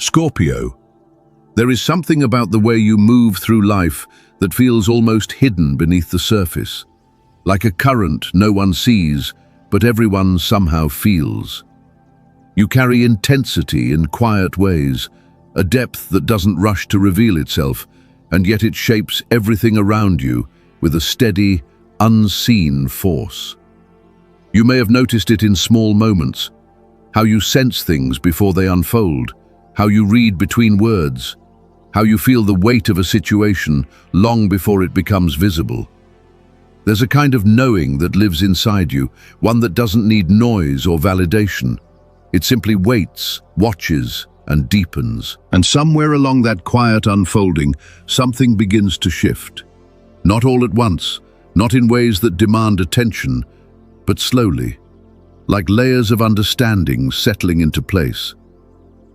Scorpio. There is something about the way you move through life that feels almost hidden beneath the surface. Like a current no one sees, but everyone somehow feels. You carry intensity in quiet ways, a depth that doesn't rush to reveal itself, and yet it shapes everything around you with a steady, unseen force. You may have noticed it in small moments, how you sense things before they unfold, how you read between words, how you feel the weight of a situation long before it becomes visible. There's a kind of knowing that lives inside you, one that doesn't need noise or validation. It simply waits, watches, and deepens. And somewhere along that quiet unfolding, something begins to shift. Not all at once, not in ways that demand attention, but slowly, like layers of understanding settling into place.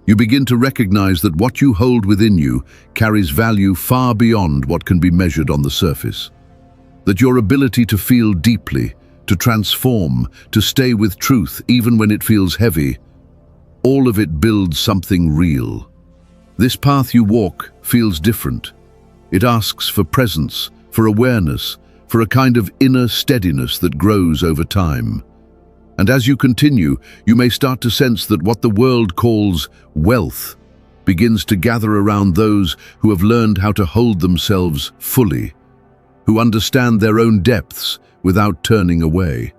You begin to recognize that what you hold within you carries value far beyond what can be measured on the surface. That your ability to feel deeply, to transform, to stay with truth even when it feels heavy, all of it builds something real. This path you walk feels different. It asks for presence, for awareness, for a kind of inner steadiness that grows over time. And as you continue, you may start to sense that what the world calls wealth begins to gather around those who have learned how to hold themselves fully, who understand their own depths without turning away.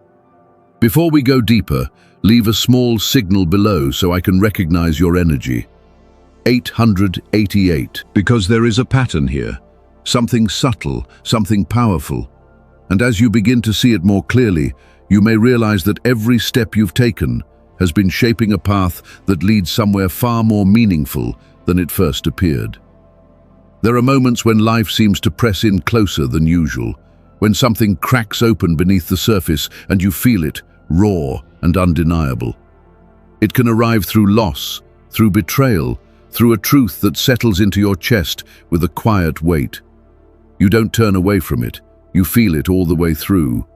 Before we go deeper, leave a small signal below so I can recognize your energy. 888. Because there is a pattern here, something subtle, something powerful. And as you begin to see it more clearly, you may realize that every step you've taken has been shaping a path that leads somewhere far more meaningful than it first appeared. There are moments when life seems to press in closer than usual, when something cracks open beneath the surface and you feel it, raw and undeniable. It can arrive through loss, through betrayal, through a truth that settles into your chest with a quiet weight. You don't turn away from it, you feel it all the way through.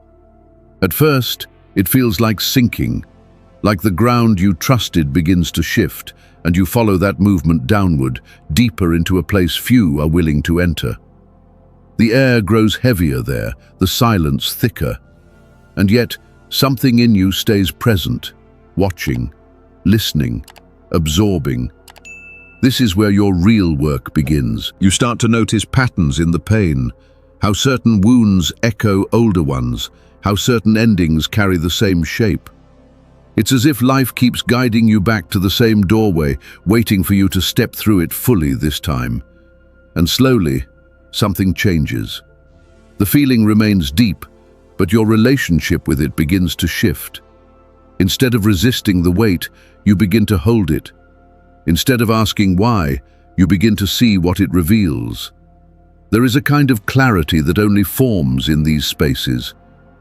At first, it feels like sinking, like the ground you trusted begins to shift, and you follow that movement downward, deeper into a place few are willing to enter. The air grows heavier there, the silence thicker, and yet something in you stays present, watching, listening, absorbing. This is where your real work begins. You start to notice patterns in the pain, how certain wounds echo older ones, how certain endings carry the same shape. It's as if life keeps guiding you back to the same doorway, waiting for you to step through it fully this time. And slowly, something changes. The feeling remains deep, but your relationship with it begins to shift. Instead of resisting the weight, you begin to hold it. Instead of asking why, you begin to see what it reveals. There is a kind of clarity that only forms in these spaces,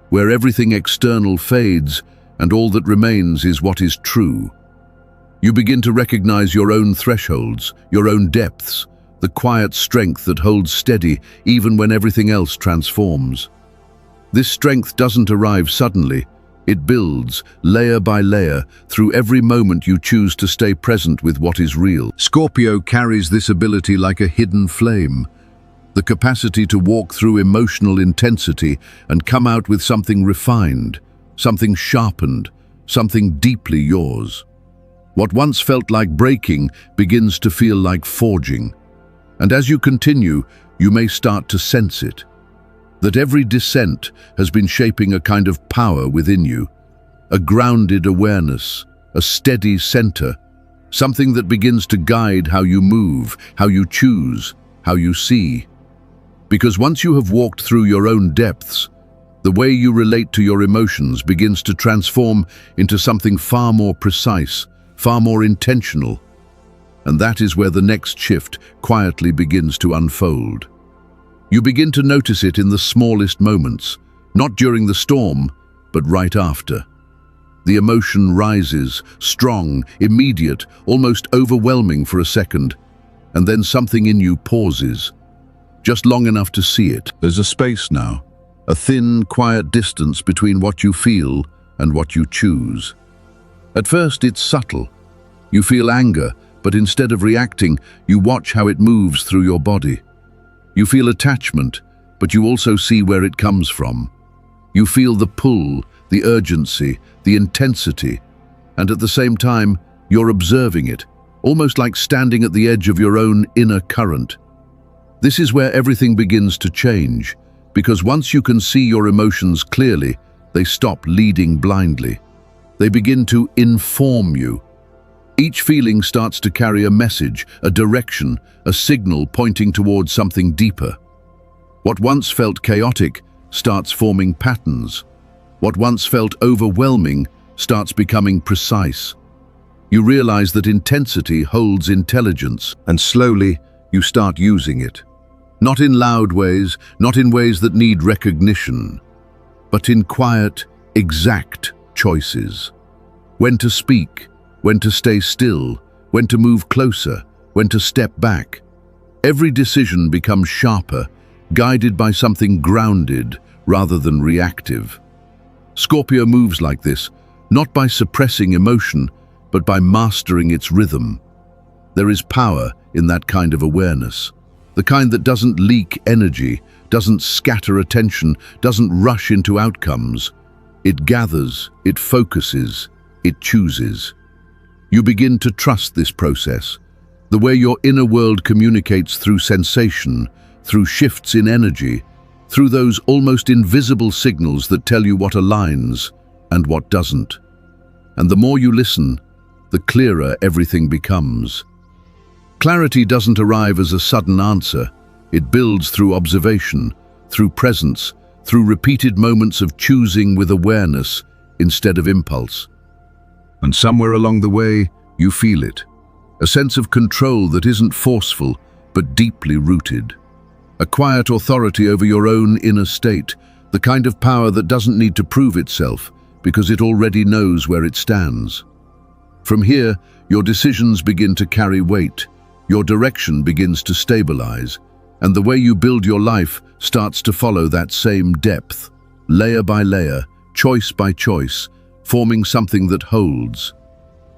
where everything external fades and all that remains is what is true. You begin to recognize your own thresholds, your own depths, the quiet strength that holds steady even when everything else transforms. This strength doesn't arrive suddenly. It builds, layer by layer, through every moment you choose to stay present with what is real. Scorpio carries this ability like a hidden flame, the capacity to walk through emotional intensity and come out with something refined, something sharpened, something deeply yours. What once felt like breaking begins to feel like forging. And as you continue, you may start to sense it. That every descent has been shaping a kind of power within you, a grounded awareness, a steady center, something that begins to guide how you move, how you choose, how you see. Because once you have walked through your own depths, the way you relate to your emotions begins to transform into something far more precise, far more intentional. And that is where the next shift quietly begins to unfold. You begin to notice it in the smallest moments, not during the storm, but right after. The emotion rises, strong, immediate, almost overwhelming for a second, and then something in you pauses, just long enough to see it. There's a space now, a thin, quiet distance between what you feel and what you choose. At first, it's subtle. You feel anger, but instead of reacting, you watch how it moves through your body. You feel attachment, but you also see where it comes from. You feel the pull, the urgency, the intensity, and at the same time, you're observing it, almost like standing at the edge of your own inner current. This is where everything begins to change, because once you can see your emotions clearly, they stop leading blindly. They begin to inform you. Each feeling starts to carry a message, a direction, a signal pointing towards something deeper. What once felt chaotic starts forming patterns. What once felt overwhelming starts becoming precise. You realize that intensity holds intelligence, and slowly you start using it. Not in loud ways, not in ways that need recognition, but in quiet, exact choices. When to speak, when to stay still, when to move closer, when to step back. Every decision becomes sharper, guided by something grounded rather than reactive. Scorpio moves like this, not by suppressing emotion, but by mastering its rhythm. There is power in that kind of awareness, the kind that doesn't leak energy, doesn't scatter attention, doesn't rush into outcomes. It gathers, it focuses, it chooses. You begin to trust this process, the way your inner world communicates through sensation, through shifts in energy, through those almost invisible signals that tell you what aligns and what doesn't. And the more you listen, the clearer everything becomes. Clarity doesn't arrive as a sudden answer. It builds through observation, through presence, through repeated moments of choosing with awareness instead of impulse. And somewhere along the way, you feel it. A sense of control that isn't forceful, but deeply rooted. A quiet authority over your own inner state, the kind of power that doesn't need to prove itself, because it already knows where it stands. From here, your decisions begin to carry weight, your direction begins to stabilize, and the way you build your life starts to follow that same depth, layer by layer, choice by choice, forming something that holds.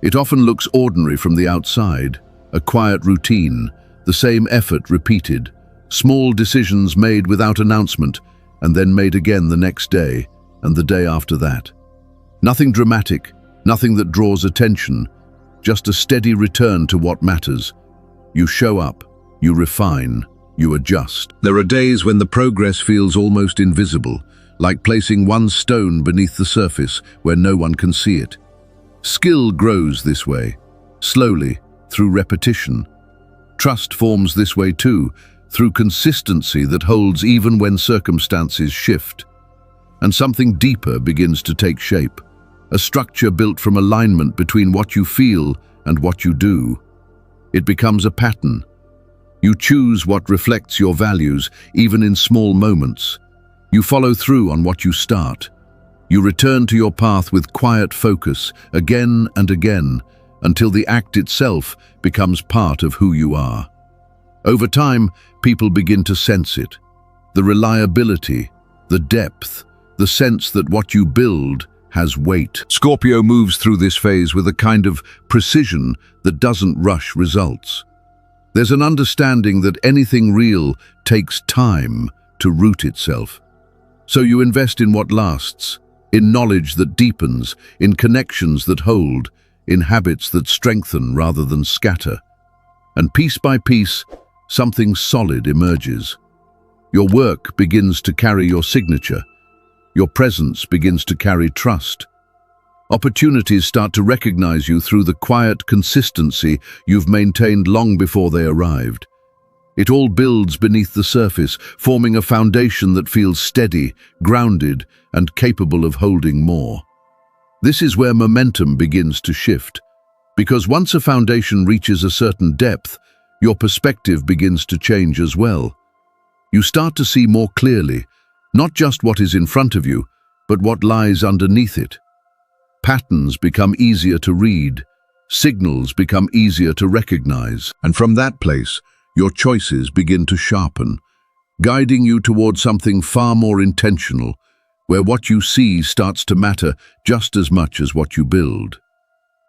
It often looks ordinary from the outside, a quiet routine, the same effort repeated, small decisions made without announcement, and then made again the next day, and the day after that. Nothing dramatic, nothing that draws attention, just a steady return to what matters. You show up, you refine, you adjust. There are days when the progress feels almost invisible, like placing one stone beneath the surface where no one can see it. Skill grows this way, slowly, through repetition. Trust forms this way too, through consistency that holds even when circumstances shift. And something deeper begins to take shape, a structure built from alignment between what you feel and what you do. It becomes a pattern. You choose what reflects your values, even in small moments. You follow through on what you start. You return to your path with quiet focus, again and again, until the act itself becomes part of who you are. Over time, people begin to sense it. The reliability, the depth, the sense that what you build has weight. Scorpio moves through this phase with a kind of precision that doesn't rush results. There's an understanding that anything real takes time to root itself. So you invest in what lasts, in knowledge that deepens, in connections that hold, in habits that strengthen rather than scatter. And piece by piece, something solid emerges. Your work begins to carry your signature. Your presence begins to carry trust. Opportunities start to recognize you through the quiet consistency you've maintained long before they arrived. It all builds beneath the surface, forming a foundation that feels steady, grounded, and capable of holding more. This is where momentum begins to shift, because once a foundation reaches a certain depth, your perspective begins to change as well. You start to see more clearly, not just what is in front of you, but what lies underneath it. Patterns become easier to read, signals become easier to recognize, and from that place, your choices begin to sharpen, guiding you towards something far more intentional, where what you see starts to matter just as much as what you build.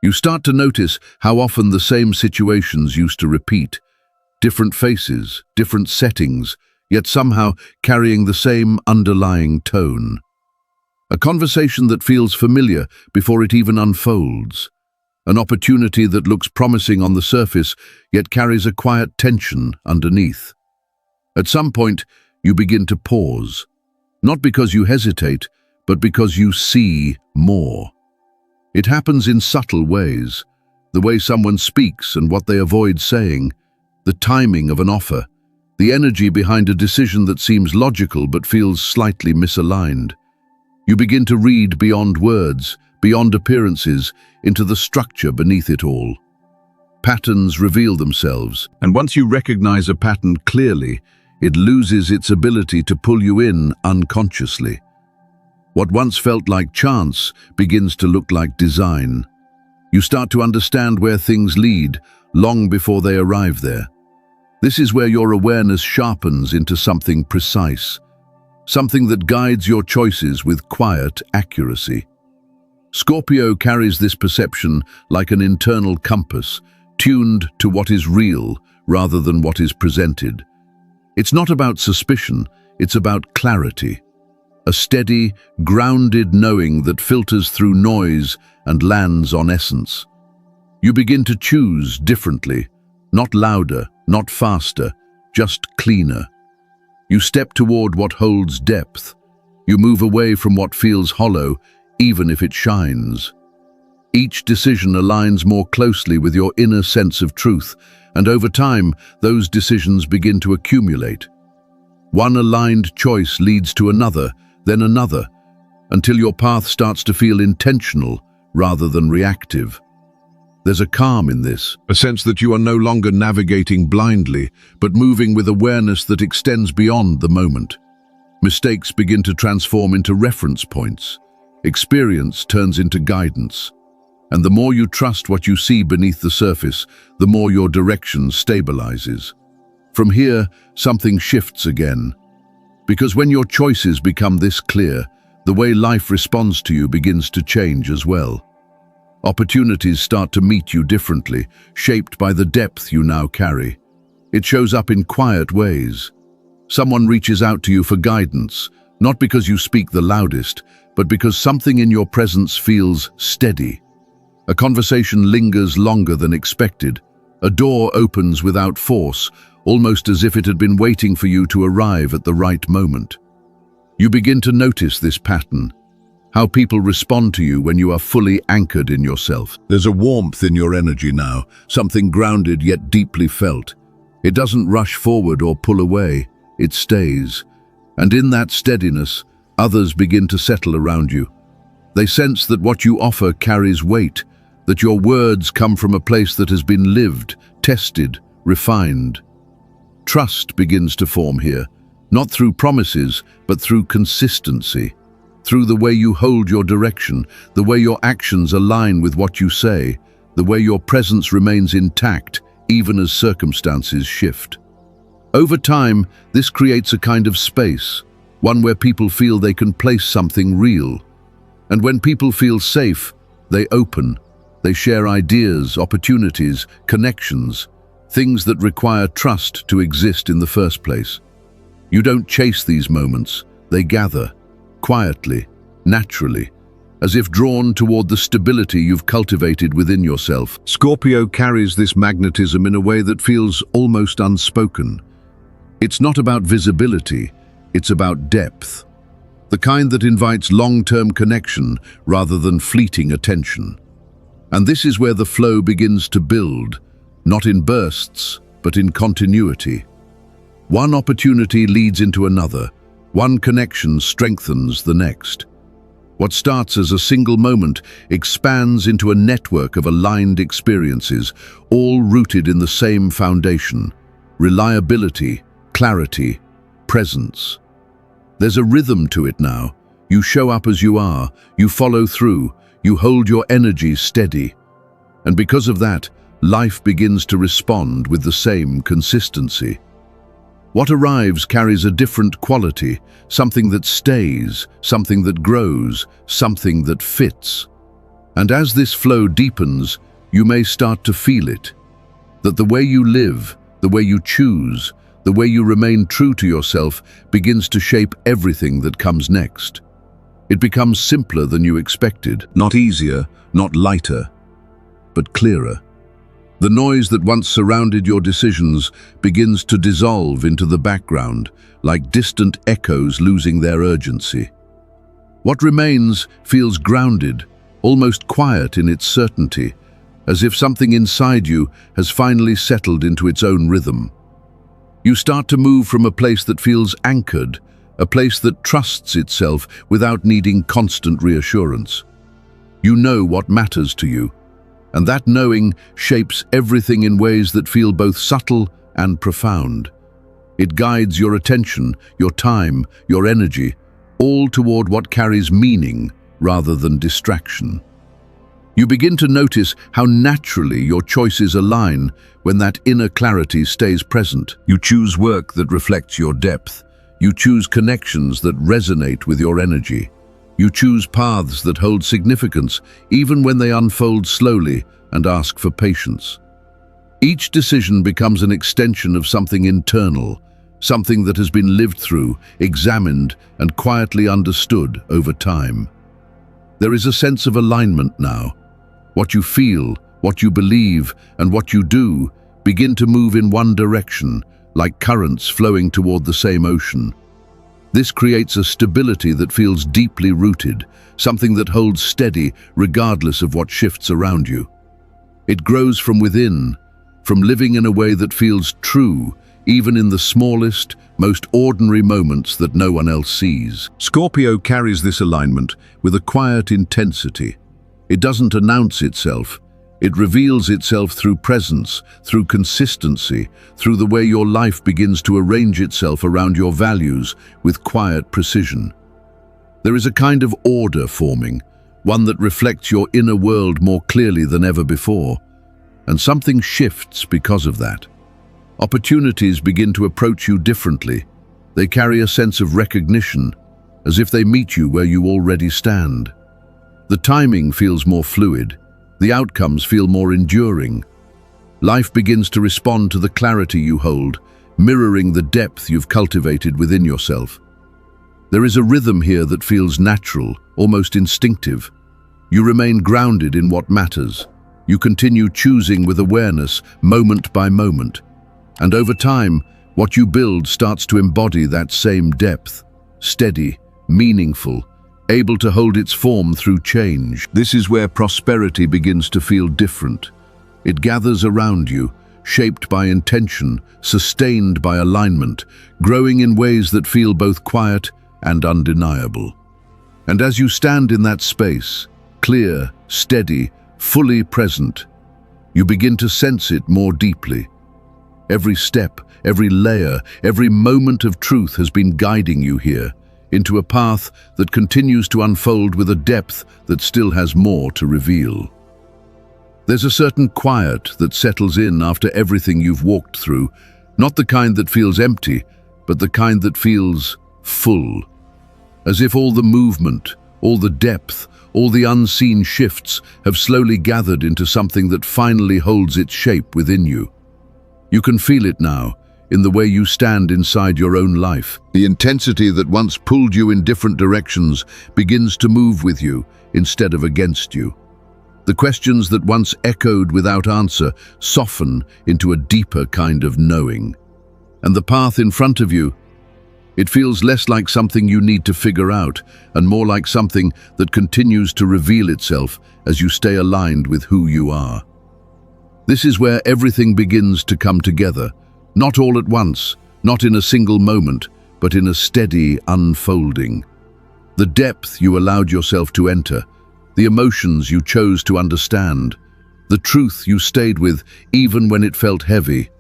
You start to notice how often the same situations used to repeat, different faces, different settings, yet somehow carrying the same underlying tone. A conversation that feels familiar before it even unfolds. An opportunity that looks promising on the surface, yet carries a quiet tension underneath. At some point, you begin to pause, not because you hesitate, but because you see more. It happens in subtle ways, the way someone speaks and what they avoid saying, the timing of an offer, the energy behind a decision that seems logical but feels slightly misaligned. You begin to read beyond words, beyond appearances, into the structure beneath it all. Patterns reveal themselves, and once you recognize a pattern clearly, it loses its ability to pull you in unconsciously. What once felt like chance begins to look like design. You start to understand where things lead, long before they arrive there. This is where your awareness sharpens into something precise, something that guides your choices with quiet accuracy. Scorpio carries this perception like an internal compass, tuned to what is real rather than what is presented. It's not about suspicion, it's about clarity. A steady, grounded knowing that filters through noise and lands on essence. You begin to choose differently, not louder, not faster, just cleaner. You step toward what holds depth. You move away from what feels hollow, even if it shines. Each decision aligns more closely with your inner sense of truth, and over time, those decisions begin to accumulate. One aligned choice leads to another, then another, until your path starts to feel intentional rather than reactive. There's a calm in this, a sense that you are no longer navigating blindly, but moving with awareness that extends beyond the moment. Mistakes begin to transform into reference points. Experience turns into guidance. And the more you trust what you see beneath the surface, the more your direction stabilizes. From here, something shifts again. Because when your choices become this clear, the way life responds to you begins to change as well. Opportunities start to meet you differently, shaped by the depth you now carry. It shows up in quiet ways. Someone reaches out to you for guidance, not because you speak the loudest, but because something in your presence feels steady. A conversation lingers longer than expected. A door opens without force, almost as if it had been waiting for you to arrive at the right moment. You begin to notice this pattern, how people respond to you when you are fully anchored in yourself. There's a warmth in your energy now, something grounded yet deeply felt. It doesn't rush forward or pull away, it stays. And in that steadiness, others begin to settle around you. They sense that what you offer carries weight, that your words come from a place that has been lived, tested, refined. Trust begins to form here, not through promises, but through consistency, through the way you hold your direction, the way your actions align with what you say, the way your presence remains intact, even as circumstances shift. Over time, this creates a kind of space, one where people feel they can place something real. And when people feel safe, they open. They share ideas, opportunities, connections, things that require trust to exist in the first place. You don't chase these moments, they gather, quietly, naturally, as if drawn toward the stability you've cultivated within yourself. Scorpio carries this magnetism in a way that feels almost unspoken. It's not about visibility, it's about depth, the kind that invites long-term connection rather than fleeting attention. And this is where the flow begins to build, not in bursts, but in continuity. One opportunity leads into another, one connection strengthens the next. What starts as a single moment expands into a network of aligned experiences, all rooted in the same foundation: reliability, clarity, presence. There's a rhythm to it now. You show up as you are, you follow through, you hold your energy steady. And because of that, life begins to respond with the same consistency. What arrives carries a different quality, something that stays, something that grows, something that fits. And as this flow deepens, you may start to feel it, that the way you live, the way you choose, the way you remain true to yourself begins to shape everything that comes next. It becomes simpler than you expected, not easier, not lighter, but clearer. The noise that once surrounded your decisions begins to dissolve into the background, like distant echoes losing their urgency. What remains feels grounded, almost quiet in its certainty, as if something inside you has finally settled into its own rhythm. You start to move from a place that feels anchored, a place that trusts itself without needing constant reassurance. You know what matters to you, and that knowing shapes everything in ways that feel both subtle and profound. It guides your attention, your time, your energy, all toward what carries meaning rather than distraction. You begin to notice how naturally your choices align when that inner clarity stays present. You choose work that reflects your depth. You choose connections that resonate with your energy. You choose paths that hold significance, even when they unfold slowly and ask for patience. Each decision becomes an extension of something internal, something that has been lived through, examined, and quietly understood over time. There is a sense of alignment now. What you feel, what you believe, and what you do begin to move in one direction, like currents flowing toward the same ocean. This creates a stability that feels deeply rooted, something that holds steady regardless of what shifts around you. It grows from within, from living in a way that feels true, even in the smallest, most ordinary moments that no one else sees. Scorpio carries this alignment with a quiet intensity. It doesn't announce itself. It reveals itself through presence, through consistency, through the way your life begins to arrange itself around your values with quiet precision. There is a kind of order forming, one that reflects your inner world more clearly than ever before, and something shifts because of that. Opportunities begin to approach you differently. They carry a sense of recognition, as if they meet you where you already stand. The timing feels more fluid. The outcomes feel more enduring. Life begins to respond to the clarity you hold, mirroring the depth you've cultivated within yourself. There is a rhythm here that feels natural, almost instinctive. You remain grounded in what matters. You continue choosing with awareness, moment by moment. And over time, what you build starts to embody that same depth, steady, meaningful, able to hold its form through change. This is where prosperity begins to feel different. It gathers around you, shaped by intention, sustained by alignment, growing in ways that feel both quiet and undeniable. And as you stand in that space, clear, steady, fully present, you begin to sense it more deeply. Every step, every layer, every moment of truth has been guiding you here, into a path that continues to unfold with a depth that still has more to reveal. There's a certain quiet that settles in after everything you've walked through, not the kind that feels empty, but the kind that feels full. As if all the movement, all the depth, all the unseen shifts have slowly gathered into something that finally holds its shape within you. You can feel it now, in the way you stand inside your own life. The intensity that once pulled you in different directions begins to move with you instead of against you. The questions that once echoed without answer soften into a deeper kind of knowing. And the path in front of you, it feels less like something you need to figure out and more like something that continues to reveal itself as you stay aligned with who you are. This is where everything begins to come together. Not all at once, not in a single moment, but in a steady unfolding. The depth you allowed yourself to enter, the emotions you chose to understand, the truth you stayed with even when it felt heavy,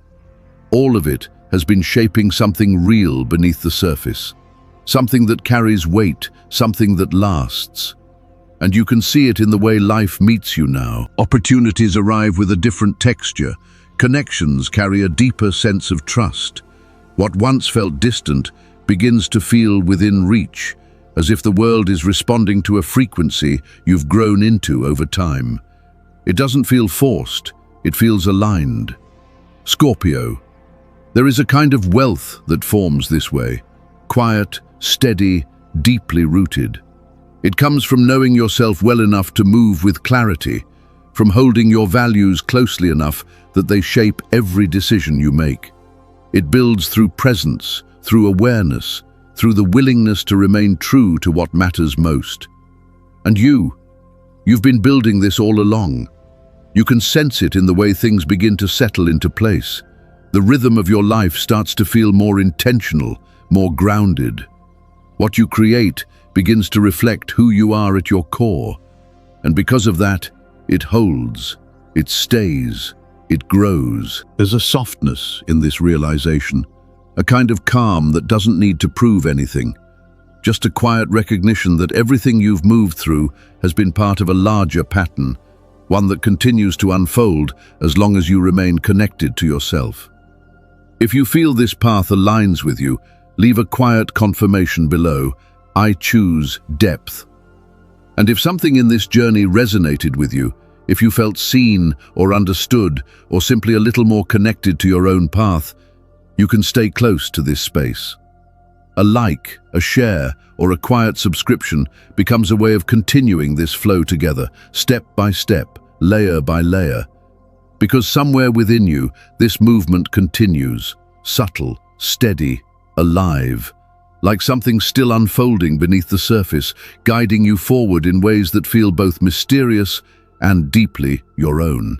all of it has been shaping something real beneath the surface, something that carries weight, something that lasts. And you can see it in the way life meets you now. Opportunities arrive with a different texture. Connections carry a deeper sense of trust. What once felt distant begins to feel within reach, as if the world is responding to a frequency you've grown into over time. It doesn't feel forced, it feels aligned. Scorpio. There is a kind of wealth that forms this way. Quiet, steady, deeply rooted. It comes from knowing yourself well enough to move with clarity, from holding your values closely enough that they shape every decision you make. It builds through presence, through awareness, through the willingness to remain true to what matters most. And you've been building this all along. You can sense it in the way things begin to settle into place. The rhythm of your life starts to feel more intentional, more grounded. What you create begins to reflect who you are at your core. And because of that, it holds, it stays, it grows. There's a softness in this realization, a kind of calm that doesn't need to prove anything. Just a quiet recognition that everything you've moved through has been part of a larger pattern, one that continues to unfold as long as you remain connected to yourself. If you feel this path aligns with you, leave a quiet confirmation below. I choose depth. And if something in this journey resonated with you, if you felt seen or understood or simply a little more connected to your own path, you can stay close to this space. A like, a share, or a quiet subscription becomes a way of continuing this flow together, step by step, layer by layer. Because somewhere within you, this movement continues, subtle, steady, alive, like something still unfolding beneath the surface, guiding you forward in ways that feel both mysterious and deeply your own.